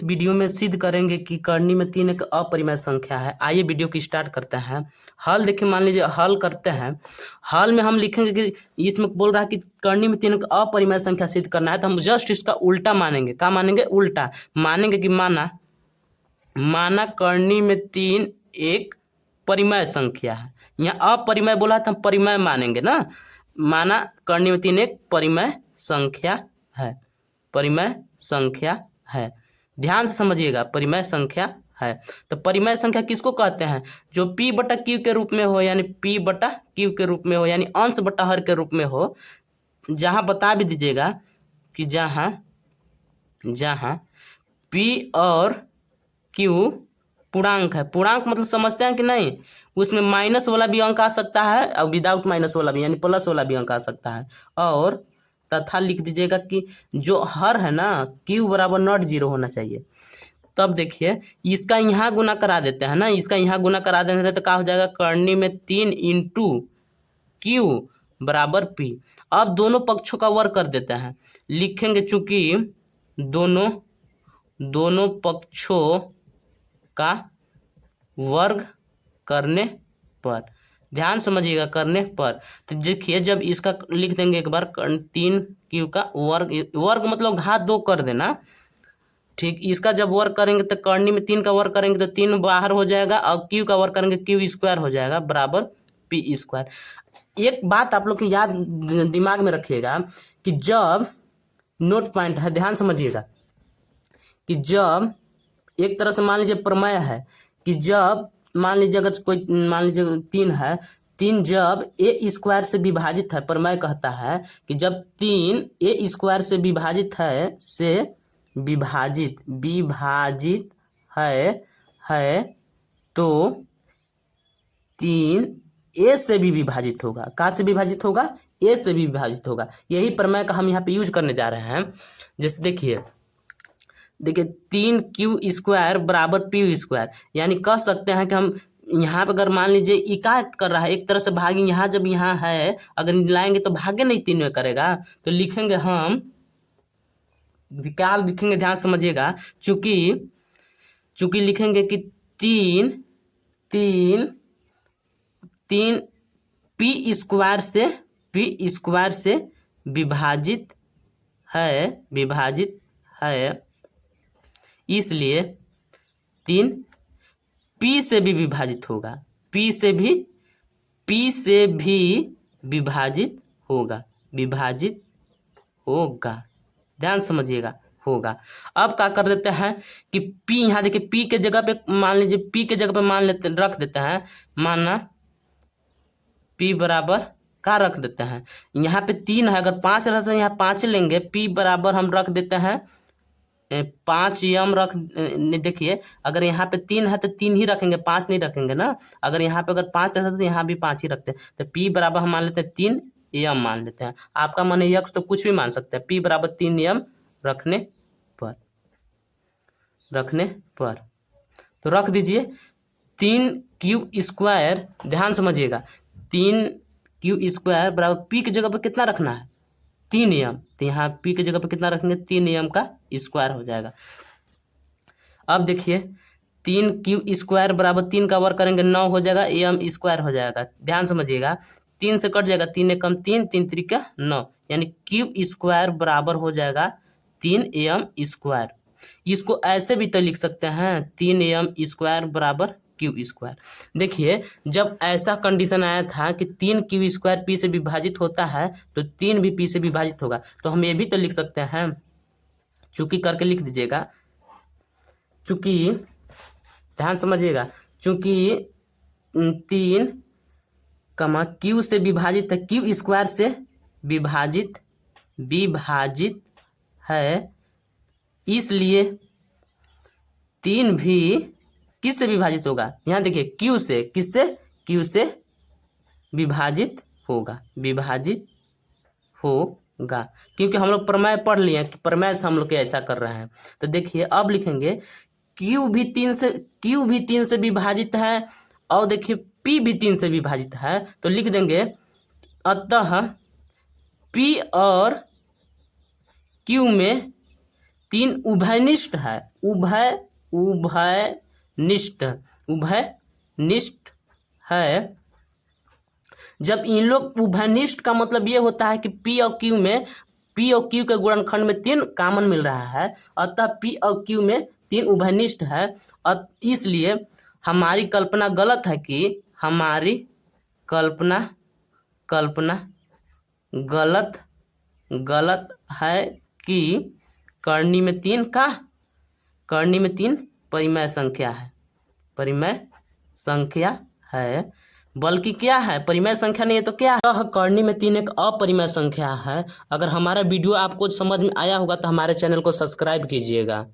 इस वीडियो में सिद्ध करेंगे कि कर्णी में 3 एक अपरिमेय संख्या है। आइए वीडियो की स्टार्ट करते हैं। हल देखिए, मान लीजिए हल करते हैं। हल में हम लिखेंगे कि इसमें बोल रहा है कि कर्णी में 3 एक अपरिमेय संख्या सिद्ध करना है, तो हम जस्ट इसका उल्टा मानेंगे। क्या मानेंगे? उल्टा मानेंगे कि माना कर्णी में 3 एक परिमेय संख्या है। यहाँ अपरिमेय बोला है तो हम परिमेय मानेंगे ना। माना कर्णी में 3 एक परिमेय संख्या है। परिमेय संख्या है, ध्यान से समझिएगा, परिमेय संख्या है। तो परिमेय संख्या किसको कहते हैं? जो p बटा क्यू के रूप में हो, यानी p बटा क्यू के रूप में हो, यानी अंश बटा हर के रूप में हो। जहां बता भी दीजिएगा कि जहां p और q पूर्णांक है। पूर्णांक मतलब समझते हैं कि नहीं? उसमें माइनस वाला भी अंक आ सकता है और विदाउट माइनस वाला भी, यानी प्लस वाला भी अंक आ सकता है। और तथा लिख दीजिएगा कि जो हर है ना, q बराबर नॉट जीरो होना चाहिए। तब देखिए इसका यहाँ गुना करा देते हैं ना, इसका यहाँ गुना करा देंगे तो क्या हो जाएगा? कर्णी में 3 इंटू क्यू बराबर p। अब दोनों पक्षों का वर्ग कर देते हैं। लिखेंगे चूंकि दोनों पक्षों का वर्ग करने पर, ध्यान समझिएगा, करने पर। तो देखिए जब इसका लिख देंगे एक बार 3 क्यू का वर्ग मतलब घात 2 कर देना। ठीक, इसका जब वर्ग करेंगे तो कर्णी में 3 का वर्ग करेंगे तो 3 बाहर हो जाएगा और क्यू का वर्ग करेंगे क्यू स्क्वायर हो जाएगा बराबर p स्क्वायर। एक बात आप लोग की याद दिमाग में रखिएगा कि जब नोट पॉइंट है, ध्यान समझिएगा कि जब एक तरह से मान लीजिए प्रमेय है कि जब मान लीजिए अगर कोई मान लीजिए 3 है, 3 जब ए स्क्वायर से विभाजित है, प्रमेय कहता है कि जब 3 ए स्क्वायर से विभाजित है, से विभाजित है तो 3 ए से भी विभाजित होगा। कहाँ से विभाजित होगा? ए से भी विभाजित होगा। यही प्रमेय का हम यहाँ पे यूज करने जा रहे हैं। जैसे देखिए 3 क्यू स्क्वायर बराबर पी स्क्वायर, यानी कह सकते हैं कि हम यहाँ पे अगर मान लीजिए इकायत कर रहा है, एक तरह से भागी, यहाँ जब यहाँ है अगर लाएंगे तो भागे नहीं 3 में करेगा, तो लिखेंगे हम क्या लिखेंगे? ध्यान समझिएगा, चूंकि लिखेंगे कि 3 पी स्क्वायर से विभाजित है, इसलिए 3 p से भी विभाजित होगा, p से भी विभाजित होगा। ध्यान समझिएगा, होगा। अब क्या कर देते हैं कि p, यहाँ देखिए p के जगह पे मान लीजिए, p के जगह पे रख देते हैं, मानना p बराबर क्या रख देते हैं? यहाँ पे 3 है, अगर 5 रहता है यहाँ 5 लेंगे, p बराबर हम रख देते हैं 5 m रख। देखिए अगर यहाँ पे 3 है तो 3 ही रखेंगे, 5 नहीं रखेंगे ना। अगर यहाँ पे अगर 5 रहता तो यहाँ भी 5 ही रखते हैं। तो p बराबर हम मान लेते हैं 3 m मान लेते हैं। आपका मन है यक्स तो कुछ भी मान सकते हैं। p बराबर 3 m रखने पर तो रख दीजिए 3 क्यू स्क्वायर, ध्यान समझिएगा, 3 क्यू स्क्वायर बराबर p की जगह पर कितना रखना है? 3 m। तो यहाँ p की जगह पर कितना रखेंगे? 3 m का स्क्वायर हो जाएगा। अब देखिए 3 क्यू स्क्वायर बराबर 3 का वर्ग करेंगे 9 हो जाएगा, m स्क्वायर हो जाएगा। ध्यान समझिएगा, 3 से कट जाएगा, 3 एकम 3, 3 त्रिका 9, यानी क्यू स्क्वायर बराबर हो जाएगा 3 m स्क्वायर। इसको ऐसे भी तो लिख सकते हैं 3 m स्क्वायर बराबर क्यू स्क्वायर। देखिए जब ऐसा कंडीशन आया था कि 3 क्यू स्क्वायर p से विभाजित होता है तो 3 भी p से विभाजित होगा, तो हम ये भी तो लिख सकते हैं, चूंकि करके लिख दीजिएगा, चूंकि ध्यान समझिएगा, चूंकि 3 क्यू से विभाजित है, क्यू स्क्वायर से विभाजित है, इसलिए 3 भी किस से विभाजित होगा? यहाँ देखिए क्यू से, किससे? क्यू से विभाजित होगा, क्योंकि हम लोग प्रमेय पढ़ लिए कि प्रमेय से हम लोग ऐसा कर रहे हैं। तो देखिए अब लिखेंगे क्यू भी 3 से विभाजित है और देखिए p भी 3 से विभाजित है, तो लिख देंगे अतः p और q में 3 उभयनिष्ठ है, उभयनिष्ठ है। जब इन लोग उभयनिष्ठ का मतलब ये होता है कि P और Q के गुणनखंड में 3 कॉमन मिल रहा है, अतः P और Q में 3 उभयनिष्ठ है। और इसलिए हमारी कल्पना गलत है कि हमारी कल्पना गलत है कि करनी में 3 परिमेय संख्या है, बल्कि क्या है, परिमेय संख्या नहीं है तो क्या है, करनी में 3 एक अपरिमेय संख्या है। अगर हमारा वीडियो आपको समझ में आया होगा तो हमारे चैनल को सब्सक्राइब कीजिएगा।